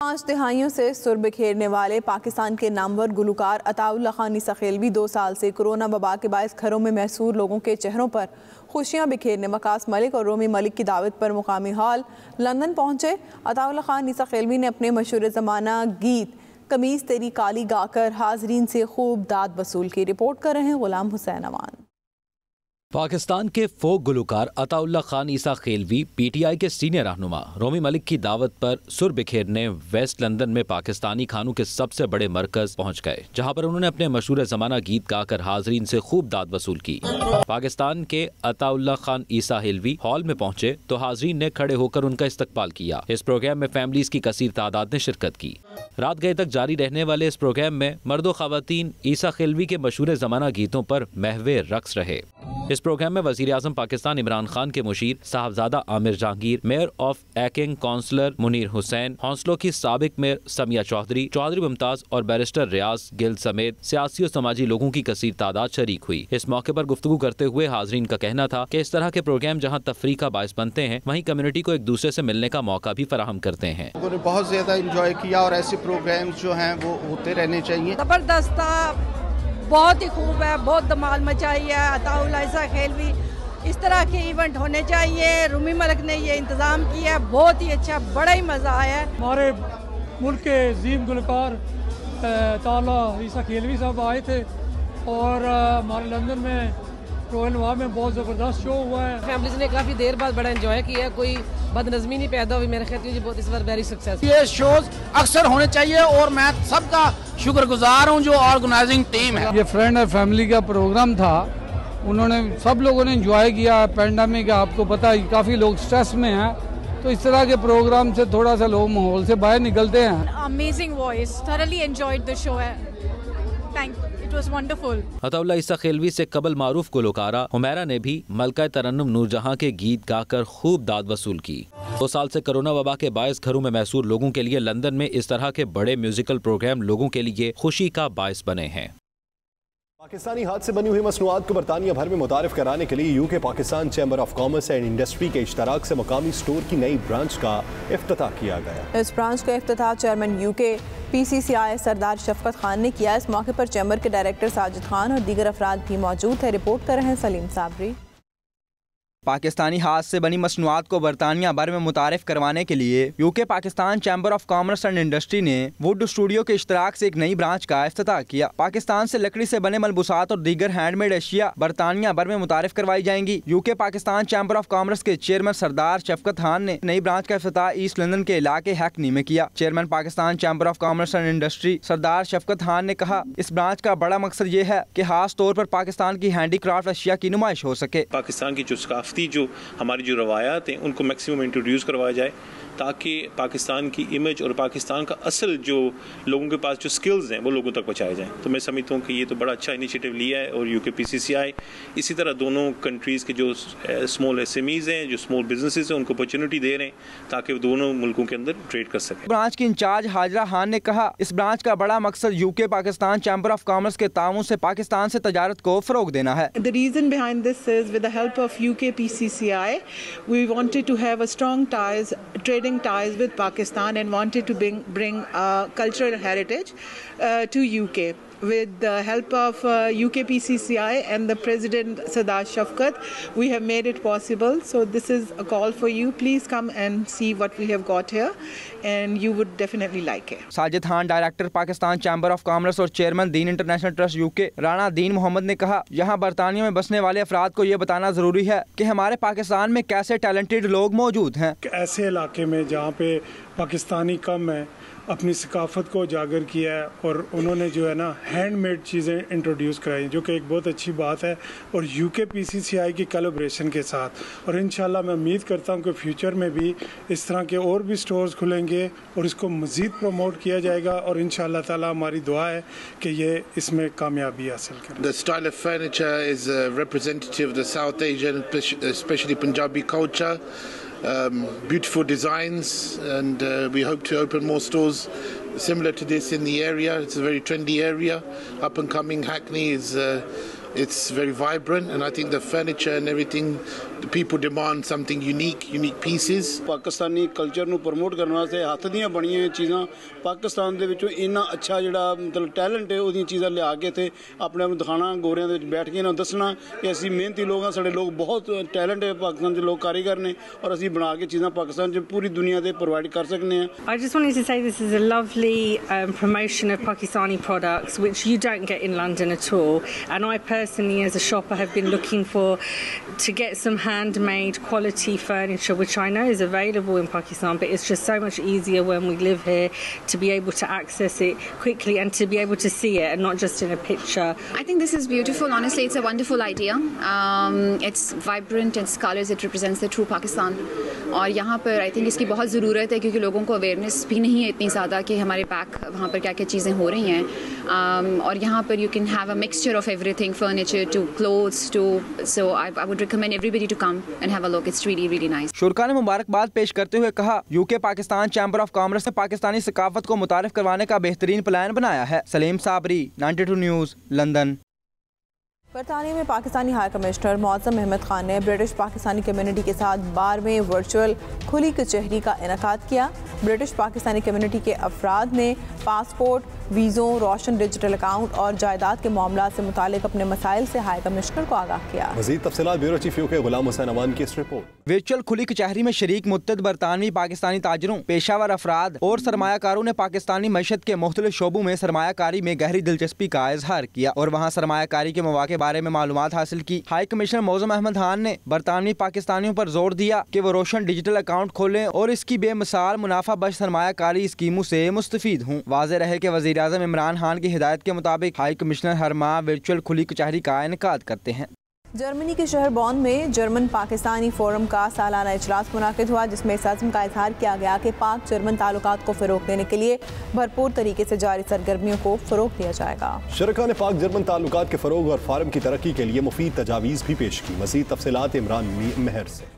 5 دہائیوں سے سر بکھیرنے والے پاکستان کے نامور گلوکار عطا اللہ خان عیسی خیلوی 2 سال سے کورونا وبا کے باعث گھروں میں محصور لوگوں کے چہروں پر خوشیاں بکھیرنے وقاص ملک اور رومی ملک کی دعوت پر مقامی ہال لندن پہنچے۔ عطا اللہ خان عیسی خیلوی نے اپنے مشہور زمانہ گیت قمیص تیری کالی گا کر حاضرین سے خوب داد وصول کی۔ رپورٹ کر رہے ہیں غلام حسین اوان۔ پاکستان کے فوک گلوکار عطا اللہ خان عیسی خیلوی پی ٹی آئی کے سینئر رہنما رومی ملک کی دعوت پر سر بکھیرنے ویسٹ لندن میں پاکستانی کھانوں کے سب سے بڑے مرکز پہنچ گئے، جہاں پر انہوں نے اپنے مشہور زمانہ گیت گا کر حاضرین سے خوب داد وصول کی۔ پاکستان کے عطا اللہ خان عیسی خیلوی ہال میں پہنچے تو حاضرین نے کھڑے ہو کر ان کا استقبال کیا۔ اس پروگرام میں فیملیز کی کثیر تعداد نے شرکت کی۔ رات گئے تک جاری رہنے والے اس پروگرام میں مرد و خواتین عیسی خیلوی کے مشہور زمانہ گیتوں پر محو رقص رہے۔ اس پروگرام میں وزیر اعظم پاکستان عمران خان کے مشیر Sahibzada Amir Jahangir, mayor of acting councillor Munir Hussain, ہونسلوں کی سابق میئر سمیہ چودھری، چودھری ممتاز اور بیرسٹر ریاض گل سمیت سیاسی اور سماجی لوگوں کی کثیر تعداد شریک ہوئی۔ اس موقع پر گفتگو کرتے ہوئے حاضرین کا کہنا تھا کہ اس طرح کے پروگرام جہاں تفریح کا باعث بنتے ہیں، وہیں کمیونٹی کو ایک دوسرے سے ملنے کا موقع بھی فراہم کرتے ہیں۔ لوگوں نے بہت زیادہ انجوائے کیا اور ایسے پروگرامز جو ہیں وہ ہوتے رہنے چاہیے۔ زبردست، بہت ہی خوب ہے، بہت دمال مچائی ہے۔ عطا اللہ عیسی خیلوی اس طرح کے ایونٹ ہونے چاہیے۔ رومی ملک نے یہ انتظام کیا ہے، بہت ہی اچھا، بڑا ہی مزہ آیا ہے۔ ہمارے ملک کے عظیم گلوکار عطا اللہ عیسی خیلوی صاحب آئے تھے اور ہمارے لندن میں رویل نوا میں بہت زبردست شو ہوا ہے۔ فیملیز نے کافی دیر بعد بڑا انجوائے کیا ہے، کوئی بد نظمی نہیں پیدا ہوئی۔ میرے خیال میں بہت اس بار ویری سکسیس۔ یہ شوز اکثر ہونے چاہیے اور میں سب کا شکر گزار ہوں جو آرگنائزنگ ٹیم ہے۔ یہ فرینڈ اور فیملی کا پروگرام تھا، انہوں نے سب لوگوں نے انجوائے کیا۔ پینڈیمک آپ کو پتہ ہے کافی لوگ سٹریس میں ہیں، تو اس طرح کے پروگرام سے تھوڑا سا لوگ ماحول سے باہر نکلتے ہیں۔ Amazing voice, thoroughly enjoyed the show. It was wonderful. عطا اللہ عیسی خیلوی سے قبل معروف گلوکارہ حمیرہ نے بھی ملکہ ترنم نور جہاں کے گیت گا کر خوب داد وصول کی۔ 2 سال سے کرونا وبا کے باعث گھروں میں محصور لوگوں کے لیے لندن میں اس طرح کے بڑے میوزیکل پروگرام لوگوں کے لیے خوشی کا باعث بنے ہیں۔ پاکستانی ہاتھ سے بنی ہوئی مصنوعات کو برطانیہ بھر میں متعارف کرانے کے لیے یو کے Pakistan chamber of commerce and industry کے اشتراک سے مقامی سٹور کی نئی برانچ کا افتتاح کیا گیا۔ اس برانچ کا افتتاح چیئرمین یو کے پی سی سی آئی سردار شفقت خان نے کیا۔ اس موقع پر چیمبر کے ڈائریکٹر ساجد خان اور دیگر افراد بھی موجود ہیں۔ رپورٹ کر رہے ہیں سلیم صابری۔ پاکستانی ہاتھ سے بنی مصنوعات کو برطانیہ بھر میں متعارف کروانے کے لیے یو کے Pakistan chamber of commerce and industry نے ووڈ اسٹوڈیو کے اشتراک سے ایک نئی برانچ کا افتتاح کیا۔ پاکستان سے لکڑی سے بنے ملبوسات اور دیگر ہینڈ میڈ اشیاء برطانیہ بھر میں متعارف کروائی جائیں گی۔ یو کے پاکستان چیمبر آف کامرس کے چیئرمین سردار شفقت خان نے نئی برانچ کا افتتاح ایسٹ لندن کے علاقے ہیکنی میں کیا۔ Chairman Pakistan chamber of commerce and industry سردار شفقت خان نے کہا، اس برانچ کا بڑا مقصد یہ ہے کہ خاص طور پر پاکستان کی ہینڈی کرافٹ اشیاء کی نمائش ہو سکے۔ پاکستان کی جو ثقافتی ہماری جو روایات ہیں ان کو میکسیمم انٹروڈیوس کروایا جائے تاکہ پاکستان کی امیج اور پاکستان کا اصل جو لوگوں کے پاس جو سکلز ہیں وہ لوگوں تک پہنچائے جائیں۔ تو میں سمجھتا ہوں کہ یہ تو بڑا اچھا انیشیٹو لیا ہے اور یو کے پی سی سی آئی اسی طرح دونوں کنٹریز کے جو اسمال ایس ایم ایز ہیں، جو اسمال بزنسز ہیں، ان کو اپرچونٹی دے رہے ہیں تاکہ وہ دونوں ملکوں کے اندر ٹریڈ کر سکیں۔ برانچ کی انچارج حاجرہ خان نے کہا، اس برانچ کا بڑا مقصد یو کے پاکستان چیمبر آف کامرس کے تعاون سے پاکستان سے تجارت کو فروغ دینا ہے۔ The reason behind this is with the help of UK PCCI, we wanted to have a strong ties, trading ties with Pakistan and wanted to bring cultural heritage to UK. With the help of UK PCCI and the President Sardar Shafqat, we have made it possible. So this is a call for you. Please come and see what we have got here and you would definitely like it. Sajid Khan director Pakistan chamber of commerce اور chairman Deen international trust U K Rana دین محمد نے کہا، یہاں برطانیہ میں بسنے والے افراد کو یہ بتانا ضروری ہے کہ ہمارے پاکستان میں کیسے ٹیلنٹڈ لوگ موجود ہیں۔ ایسے علاقے میں جہاں پہ پاکستانی کم ہے، اپنی ثقافت کو اجاگر کیا ہے اور انہوں نے جو ہے نا ہینڈ میڈ چیزیں انٹروڈیوس کرائی، جو کہ ایک بہت اچھی بات ہے، اور یو کے پی سی سی آئی کی کولابریشن کے ساتھ۔ اور انشاءاللہ میں امید کرتا ہوں کہ فیوچر میں بھی اس طرح کے اور بھی سٹورز کھلیں گے اور اس کو مزید پروموٹ کیا جائے گا، اور انشاءاللہ تعالی ہماری دعا ہے کہ یہ اس میں کامیابی حاصل کرے۔ The style of furniture is representative of the South Asian, especially Punjabi culture. Beautiful designs, and we hope to open more stores similar to this in the area. It's a very trendy area. Up and coming Hackney is It's very vibrant, and I think the furniture and everything, the people demand something unique pieces. Pakistani culture ਨੂੰ promote ਕਰਨ ਵਾਸਤੇ ਹੱਥ ਦੀਆਂ ਬਣੀਆਂ ਹੋਈਆਂ ਚੀਜ਼ਾਂ ਪਾਕਿਸਤਾਨ ਦੇ ਵਿੱਚੋਂ ਇੰਨਾ ਅੱਛਾ ਜਿਹੜਾ ਮਤਲਬ ਟੈਲੈਂਟ ਹੈ ਉਹਦੀਆਂ ਚੀਜ਼ਾਂ ਲਿਆ ਕੇ ਤੇ ਆਪਣੇ ਆਪ ਨੂੰ ਦਿਖਾਣਾ, ਗੋਰਿਆਂ ਦੇ ਵਿੱਚ ਬੈਠ ਕੇ ਇਹਨਾਂ ਨੂੰ ਦੱਸਣਾ ਕਿ ਅਸੀਂ ਮਿਹਨਤੀ ਲੋਕ ਹਾਂ, ਸਾਡੇ ਲੋਕ ਬਹੁਤ ਟੈਲੈਂਟ ਹੈ, ਪਾਕਿਸਤਾਨ ਦੇ ਲੋਕ ਕਾਰੀਗਰ ਨੇ ਔਰ ਅਸੀਂ ਬਣਾ ਕੇ ਚੀਜ਼ਾਂ ਪਾਕਿਸਤਾਨ 'ਚ ਪੂਰੀ ਦੁਨੀਆ ਤੇ ਪ੍ਰੋਵਾਈਡ ਕਰ ਸਕਦੇ ਹਾਂ. I just wanted to say this is a lovely promotion of Pakistani products which you don't get in London at all, and I personally as a shopper have been looking to get some handmade quality furniture which I know is available in Pakistan, but it's just so much easier when we live here to be able to access it quickly and to be able to see it and not just in a picture. I think this is beautiful. Honestly, it's a wonderful idea. It's vibrant, it's colors, it represents the true Pakistan. اور یہاں پر I think اس کی بہت ضرورت ہے کیونکہ لوگوں کو awareness بھی نہیں ہے اتنی زیادہ کہ ہمارے بیک وہاں پر کیا کیا چیزیں ہو رہی ہیں. اور یہاں پر you can have a mixture of ایوری تھنگ, furniture to clothes too, so I would recommend everybody to come and have a look. It's really really nice. شرکا نے مبارکباد پیش کرتے ہوئے کہا UK Pakistan chamber of commerce نے پاکستانی ثقافت کو متعارف کروانے کا بہترین پلان بنایا ہے. سلیم صابری, 92 نیوز, لندن. برطانیہ میں پاکستانی ہائی کمشنر معظم احمد خان نے برٹش پاکستانی کمیونٹی کے ساتھ 12ویں ورچوئل کھلی کچہری کا انعقاد کیا. برٹش پاکستانی کمیونٹی کے افراد نے پاسپورٹ, ویزوں, روشن ڈیجیٹل اکاؤنٹ اور جائیداد کے معاملات سے متعلق اپنے مسائل سے ہائی کمشنر کو آگاہ کیا. مزید تفصیلات بیورو چیف UK غلام حسین امان کی اس رپورٹ. ورچوئل کھلی کچہری میں شریک متعدد برطانوی پاکستانی تاجروں, پیشہ ور افراد اور سرمایہ کاروں نے پاکستانی معیشت کے مختلف شعبوں میں سرمایہ کاری میں گہری دلچسپی کا اظہار کیا اور وہاں سرمایہ کاری کے مواقع بارے میں معلومات حاصل کی. ہائی کمشنر معظم احمد خان نے برطانوی پاکستانیوں پر زور دیا کہ وہ روشن ڈیجیٹل اکاؤنٹ کھولیں اور اس کی بے مثال منافع بخش سرمایہ کاری اسکیموں سے مستفید ہوں. واضح رہے کہ وزیر اعظم عمران خان کی ہدایت کے مطابق ہائی کمشنر ہر ماہ ورچوئل کھلی کچہری کا انعقاد کرتے ہیں. جرمنی کے شہر بون میں جرمن پاکستانی فورم کا سالانہ اجلاس منعقد ہوا جس میں اس عزم کا اظہار کیا گیا کہ پاک جرمن تعلقات کو فروغ دینے کے لیے بھرپور طریقے سے جاری سرگرمیوں کو فروغ دیا جائے گا. شرکا نے پاک جرمن تعلقات کے فروغ اور فارم کی ترقی کے لیے مفید تجاویز بھی پیش کی. مزید تفصیلات عمران مہر سے.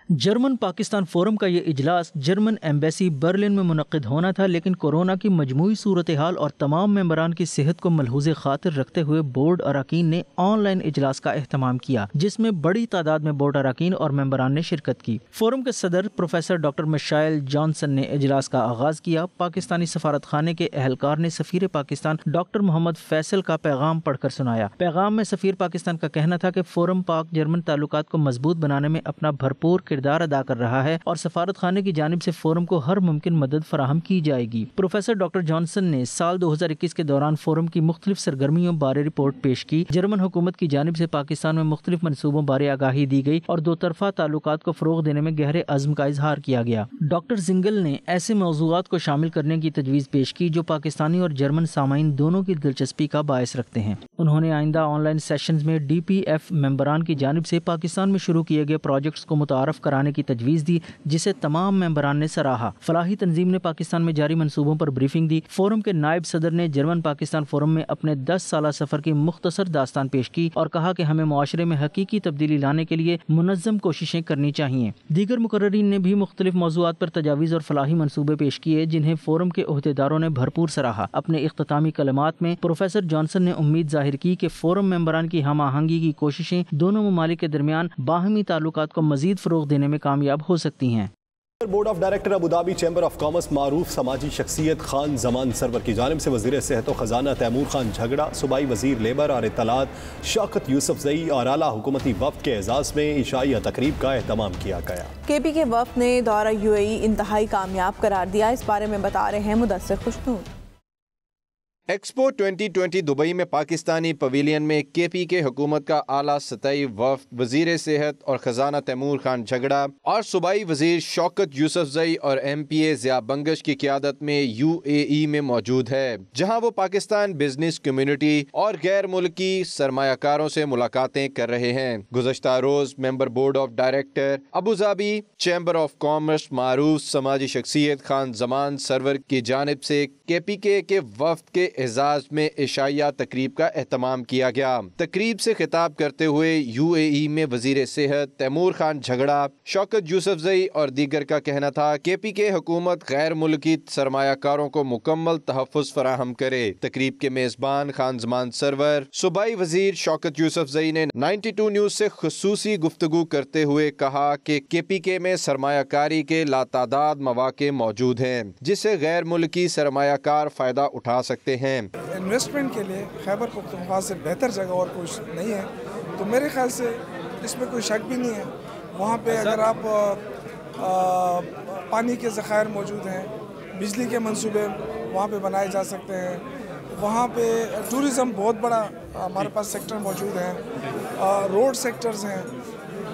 جرمن پاکستان فورم کا یہ اجلاس جرمن ایمبیسی برلن میں منعقد ہونا تھا، لیکن کورونا کی مجموعی صورتحال اور تمام ممبران کی صحت کو ملحوظ خاطر رکھتے ہوئے بورڈ اراکین نے آن لائن اجلاس کا اہتمام کیا، جس میں بڑی تعداد میں بورڈ اراکین اور ممبران نے شرکت کی. فورم کے صدر پروفیسر ڈاکٹر مشائل جانسن نے اجلاس کا آغاز کیا. پاکستانی سفارت خانے کے اہلکار نے سفیر پاکستان ڈاکٹر محمد فیصل کا پیغام پڑھ کر سنایا. پیغام میں سفیر پاکستان کا کہنا تھا کہ فورم پاک جرمن تعلقات کو مضبوط بنانے میں اپنا بھرپور کردار ادا کر رہا ہے اور سفارت خانے کی جانب سے فورم کو ہر ممکن مدد فراہم کی جائے گی. پروفیسر ڈاکٹر جانسن نے سال 2021 کے دوران فورم کی مختلف سرگرمیوں بارے رپورٹ پیش کی. جرمن حکومت کی جانب سے پاکستان میں مختلف منصوبوں بارے آگاہی دی گئی اور دو طرفہ تعلقات کو فروغ دینے میں گہرے عزم کا اظہار کیا گیا. ڈاکٹر زنگل نے ایسے موضوعات کو شامل کرنے کی تجویز پیش کی جو پاکستانی اور جرمن سامعین دونوں کی دلچسپی کا باعث رکھتے ہیں. انہوں نے آئندہ آن لائن سیشنز میں DPF ممبران کی جانب سے پاکستان میں شروع کیے گئے پروجیکٹس کو متعارف کرانے کی تجویز دی، جسے تمام ممبران نے سراہا. فلاحی تنظیم نے پاکستان میں جاری منصوبوں پر بریفنگ دی. فورم کے نائب صدر نے جرمن پاکستان فورم میں اپنے 10 سالہ سفر کی مختصر داستان پیش کی اور کہا کہ ہمیں معاشرے میں حقیقی تبدیلی لانے کے لیے منظم کوششیں کرنی چاہیے. دیگر مقررین نے بھی مختلف موضوعات پر تجاویز اور فلاحی منصوبے پیش کیے جنہیں فورم کے عہدیداروں نے بھرپور سراہا. اپنے اختتامی کلمات میں پروفیسر جانسن نے امید ظاہر کی کہ فورم ممبران کی ہم آہنگی کی کوششیں دونوں ممالک کے درمیان باہمی تعلقات کو مزید فروغ دینے میں کامیاب ہو سکتی ہیں. Board of director Abu Dhabi chamber of commerce معروف سماجی شخصیت خان زمان سرور کی جانب سے وزیر صحت و خزانہ تیمور خان جھگڑا، صوبائی وزیر لیبر اور اطلاعات شوکت یوسفزئی اور اعلیٰ حکومتی وفد کے اعزاز میں عشائیہ تقریب کا اہتمام کیا گیا. KP کے وفد نے دورہ UAE انتہائی کامیاب قرار دیا. اس بارے میں بتا رہے ہیں مدثر خوشنود. ایکسپو 2020 دبئی میں پاکستانی پویلین میں KP کے حکومت کا اعلیٰ سطحی وفد وزیر صحت اور خزانہ تیمور خان جھگڑا اور صوبائی وزیر شوکت یوسفزئی اور MPA ضیاء بنگش کی قیادت میں UAE میں موجود ہے، جہاں وہ پاکستان بزنس کمیونٹی اور غیر ملکی سرمایہ کاروں سے ملاقاتیں کر رہے ہیں. گزشتہ روز member board of director Abu Dhabi chamber of commerce معروف سماجی شخصیت خان زمان سرور کی جانب سے KPK کے وفد کے اعزاز میں عشائیہ تقریب کا اہتمام کیا گیا۔ تقریب سے خطاب کرتے ہوئے UAE میں وزیر صحت تیمور خان جھگڑا، شوکت یوسفزئی اور دیگر کا کہنا تھا KPK حکومت غیر ملکی سرمایہ کاروں کو مکمل تحفظ فراہم کرے۔ تقریب کے میزبان خان زمان سرور صوبائی وزیر شوکت یوسفزئی نے 92 نیوز سے خصوصی گفتگو کرتے ہوئے کہا کہ KPK میں سرمایہ کاری کے لاتعداد مواقع موجود ہیں جس سے غیر ملکی سرمایہ کار فائدہ اٹھا سکتے ہیں۔ انویسٹمنٹ کے لیے خیبر پختونخوا سے بہتر جگہ اور کچھ نہیں ہے، تو میرے خیال سے اس میں کوئی شک بھی نہیں ہے۔ وہاں پہ اگر آپ پانی کے ذخائر موجود ہیں، بجلی کے منصوبے وہاں پہ بنائے جا سکتے ہیں، وہاں پہ ٹورزم بہت بڑا ہمارے پاس سیکٹر موجود ہیں، روڈ سیکٹرز ہیں،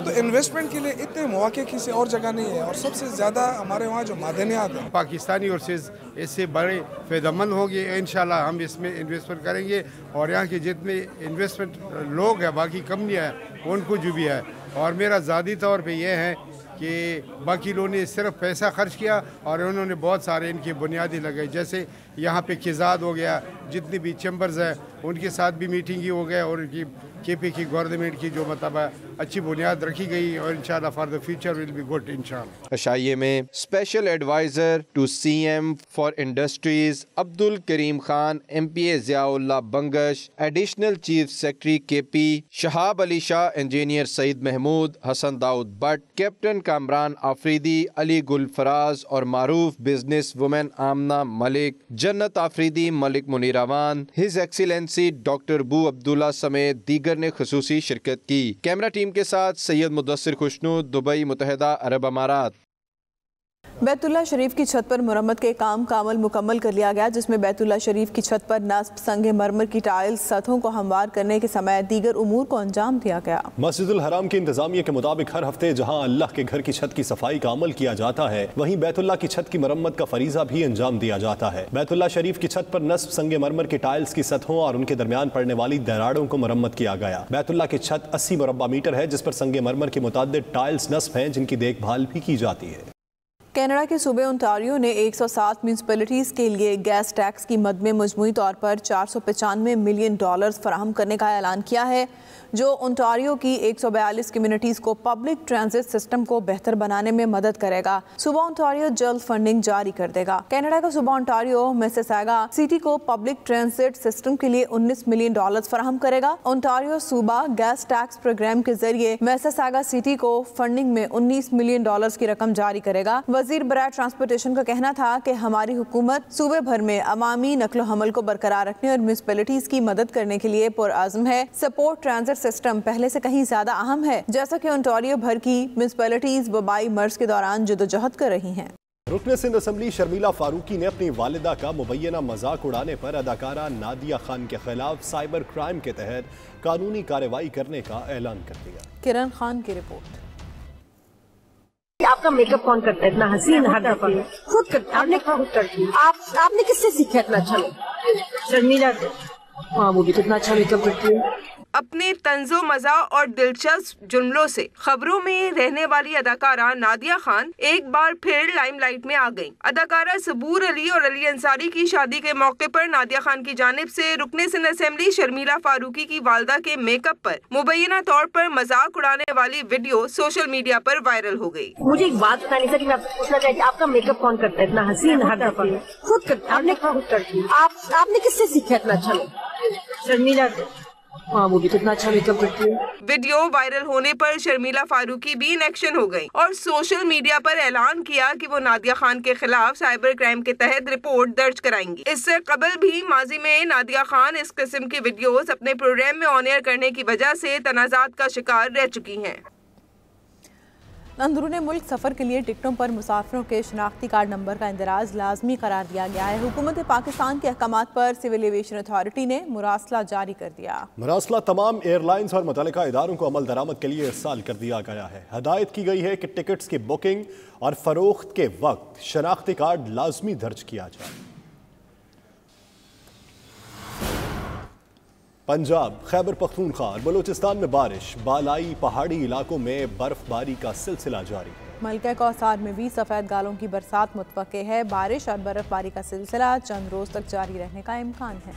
تو انویسٹمنٹ کے لیے اتنے مواقع کسی اور جگہ نہیں ہے۔ اور سب سے زیادہ ہمارے وہاں جو معدنیات ہیں پاکستانی اور اس سے بڑے فائدہ مند ہوں گے، انشاءاللہ ہم اس میں انویسٹمنٹ کریں گے، اور یہاں کے جتنے انویسٹمنٹ لوگ ہیں، باقی کمپنیاں ہیں، ان کو جو بھی ہے، اور میرا ذاتی طور پہ یہ ہے کہ باقی لوگوں نے صرف پیسہ خرچ کیا اور انہوں نے بہت سارے ان کی بنیادی لگائی، جیسے یہاں پہ کزاد ہو گیا، جتنی بھی چیمبرز ہیں ان کے ساتھ بھی میٹنگ ہی ہو گیا، اور ان کی KPK گورنمنٹ کی جو مطلب اچھی بنیاد رکھی گئی، اور انشاءاللہ for the future will be good انشاءاللہ۔ عشائیے میں special adviser to CM for industries Abdul Karim Khan, MPA Ziaullah Bangash, additional chief secretary KP Shahab Ali Shah, engineer Saeed Mahmood, Hassan Daud Butt, captain Kamran Afridi, Ali Gul Faraz اور معروف business woman Amna Malik, Jannat Afridi, Malik Munir Awan, his excellency doctor Bu Abdullah سمیت دیگر نے خصوصی شرکت کی۔ کیمرہ ٹیم کے ساتھ سید مدثر خوشنود، دبئی، متحدہ عرب امارات۔ بیت اللہ شریف کی چھت پر مرمت کے کام مکمل کر لیا گیا، جس میں بیت اللہ شریف کی چھت پر نصب سنگ مرمر کی ٹائلز سطحوں کو ہموار کرنے کے سمیت دیگر امور کو انجام دیا گیا۔ مسجد الحرام کی انتظامیہ کے مطابق ہر ہفتے جہاں اللہ کے گھر کی چھت کی صفائی کا عمل کیا جاتا ہے، وہیں بیت اللہ کی چھت کی مرمت کا فریضہ بھی انجام دیا جاتا ہے۔ بیت اللہ شریف کی چھت پر نصب سنگ مرمر کی ٹائلز کی سطحوں اور ان کے درمیان پڑنے والی دراڑوں کو مرمت کیا گیا۔ بیت اللہ کی چھت 80 مربع میٹر ہے، جس پر سنگ مرمر کی متعدد ٹائلز نصب ہیں جن کی دیکھ بھال بھی کی جاتی ہے۔ کینیڈا کے صوبے انٹاریو نے 107 میونسپلٹیز کے لیے گیس ٹیکس کی مد میں مجموعی طور پر $495 ملین فراہم کرنے کا اعلان کیا ہے، جو انٹاریو کی 142 کمیونٹیز کو پبلک ٹرانزٹ سسٹم کو بہتر بنانے میں مدد کرے گا۔ صوبہ انٹاریو جلد فنڈنگ جاری کر دے گا۔ کینیڈا کا صوبہ انٹاریو میسیساگا سٹی کو پبلک ٹرانزٹ سسٹم کے لیے $19 ملین فراہم کرے گا۔ انٹاریو صوبہ گیس ٹیکس پروگرام کے ذریعے میسیساگا سٹی کو فنڈنگ میں $19 ملین کی رقم جاری کرے گا۔ وزیر برائے ٹرانسپورٹیشن کا کہنا تھا کہ ہماری حکومت صوبے بھر میں عوامی نقل و حمل کو برقرار رکھنے اور میونسپلٹیز کی مدد کرنے کے لیے پرعزم ہے۔ سپورٹ ٹرانزٹ سسٹم پہلے سے کہیں زیادہ اہم ہے، جیسا کہ انٹاریو بھر کی میونسپلٹیز وبائی مرض کے دوران جدوجہد کر رہی ہیں۔ رکن سندھ اسمبلی شرمیلہ فاروقی نے اپنی والدہ کا مبینہ مذاق اڑانے پر اداکارہ نادیہ خان کے خلاف سائبر کرائم کے تحت قانونی کارروائی کرنے کا اعلان کر دیا۔ کرن خان کی رپورٹ۔ آپ کا میک اپ کون کرتا ہے اتنا حسین؟ خود کرتا آپ نے کس سے سیکھا اتنا اچھا؟ شرمیلہ سے۔ ہاں وہ بھی کتنا اچھا میک اپ کرتی ہے۔ اپنے طنز و مزاح اور دلچسپ جملوں سے خبروں میں رہنے والی اداکارہ نادیہ خان ایک بار پھر لائم لائٹ میں آ گئیں۔ اداکارہ صبور علی اور علی انصاری کی شادی کے موقع پر نادیہ خان کی جانب سے رکن سندھ اسمبلی شرمیلہ فاروقی کی والدہ کے میک اپ پر مبینہ طور پر مذاق اڑانے والی ویڈیو سوشل میڈیا پر وائرل ہو گئی۔ مجھے ایک بات بتانی سر، میں آپ سے پوچھنا چاہتی ہوں، آپ کا میک اپ کون کرتا ہے اتنا حسین؟ خود کرتا آپ نے کس سے سیکھا اتنا اچھا؟ شرمیلہ سے۔ ہاں وہ بھی کتنا اچھا میک اپ کرتی ہے۔ ویڈیو وائرل ہونے پر شرمیلہ فاروقی بھی ان ایکشن ہو گئی اور سوشل میڈیا پر اعلان کیا کہ وہ نادیہ خان کے خلاف سائبر کرائم کے تحت رپورٹ درج کرائیں گی۔ اس سے قبل بھی ماضی میں نادیہ خان اس قسم کی ویڈیوز اپنے پروگرام میں آن ایئر کرنے کی وجہ سے تنازعات کا شکار رہ چکی ہیں۔ اندرون ملک سفر کے لیے ٹکٹوں پر مسافروں کے شناختی کارڈ نمبر کا اندراج لازمی قرار دیا گیا ہے۔ حکومت پاکستان کے احکامات پر سول ایویشن اتھارٹی نے مراسلہ جاری کر دیا۔ مراسلہ تمام ایئر لائنز اور متعلقہ اداروں کو عمل درآمد کے لیے ارسال کر دیا گیا ہے۔ ہدایت کی گئی ہے کہ ٹکٹس کی بکنگ اور فروخت کے وقت شناختی کارڈ لازمی درج کیا جائے۔ پنجاب، خیبر پختونخوا اور بلوچستان میں بارش، بالائی پہاڑی علاقوں میں برف باری کا سلسلہ جاری ہے۔ ملکہ کوثر میں بھی سفید گالوں کی برسات متوقع ہے. بارش اور برف باری کا سلسلہ چند روز تک جاری رہنے کا امکان ہے.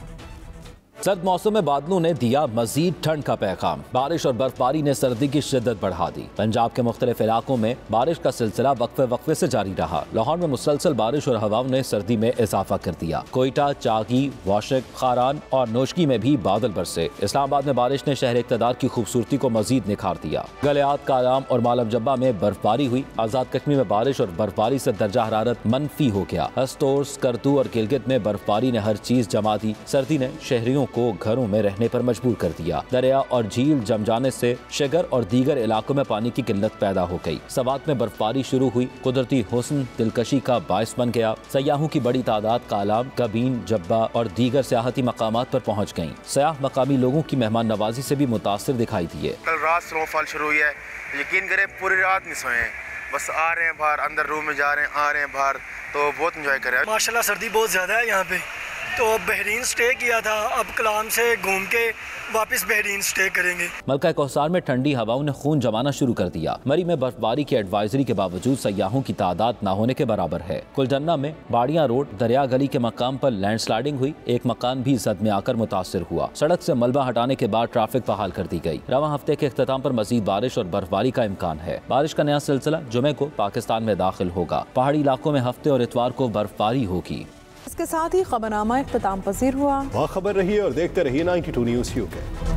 سرد موسم میں بادلوں نے دیا مزید ٹھنڈ کا پیغام. بارش اور برف باری نے سردی کی شدت بڑھا دی. پنجاب کے مختلف علاقوں میں بارش کا سلسلہ وقفے سے جاری رہا. لاہور میں مسلسل بارش اور ہواؤں نے سردی میں اضافہ کر دیا. کوئٹہ، چاگی، واشک، خاران اور نوشکی میں بھی بادل برسے. اسلام آباد میں بارش نے شہر اقتدار کی خوبصورتی کو مزید نکھار دیا. گلیات، کالام اور مالم جبہ میں برف باری ہوئی. آزاد کشمیر میں بارش اور برف باری سے درجہ حرارت منفی ہو گیا. ہستور، سکردو اور گلگت میں برف باری نے ہر چیز جما دی. سردی نے شہریوں کو گھروں میں رہنے پر مجبور کر دیا. دریا اور جھیل جم جانے سے شگر اور دیگر علاقوں میں پانی کی قلت پیدا ہو گئی. سوات میں برف باری شروع ہوئی. قدرتی حسن دلکشی کا باعث بن گیا. سیاحوں کی بڑی تعداد کالام، کبین، جبہ اور دیگر سیاحتی مقامات پر پہنچ گئیں. سیاح مقامی لوگوں کی مہمان نوازی سے بھی متاثر دکھائی دیے. کل رات سنو فال شروع ہوئی ہے. یقین کریں پوری رات نہیں سوئے ہیں. بس آ رہے ہیں باہر، اندر روم میں جا رہے ہیں، آ رہے ہیں باہر، تو بہت انجوائے کر رہے ہیں. ماشاءاللہ سردی بہت زیادہ ہے یہاں پہ، تو بحرین سٹے کیا تھا، اب کلام سے گھوم کے واپس بحرین سٹے کریں گے. ملکہ کوثر میں ٹھنڈی ہواؤں نے خون جمانا شروع کر دیا. مری میں برف باری کی ایڈوائزری کے باوجود سیاحوں کی تعداد نہ ہونے کے برابر ہے. کلجنا میں باڑیاں روڈ دریا گلی کے مقام پر لینڈ سلائیڈنگ ہوئی. ایک مکان بھی زد میں آ کر متاثر ہوا. سڑک سے ملبہ ہٹانے کے بعد ٹریفک بحال کر دی گئی. رواں ہفتے کے اختتام پر مزید بارش اور برف باری کا امکان ہے. بارش کا نیا سلسلہ جمعے کو پاکستان میں داخل ہوگا. پہاڑی علاقوں میں ہفتے اور اتوار کو برف باری ہوگی. اس کے ساتھ ہی خبرنامہ اختتام پذیر ہوا. باخبر رہیے اور دیکھتے رہیے 92 نیوز UK.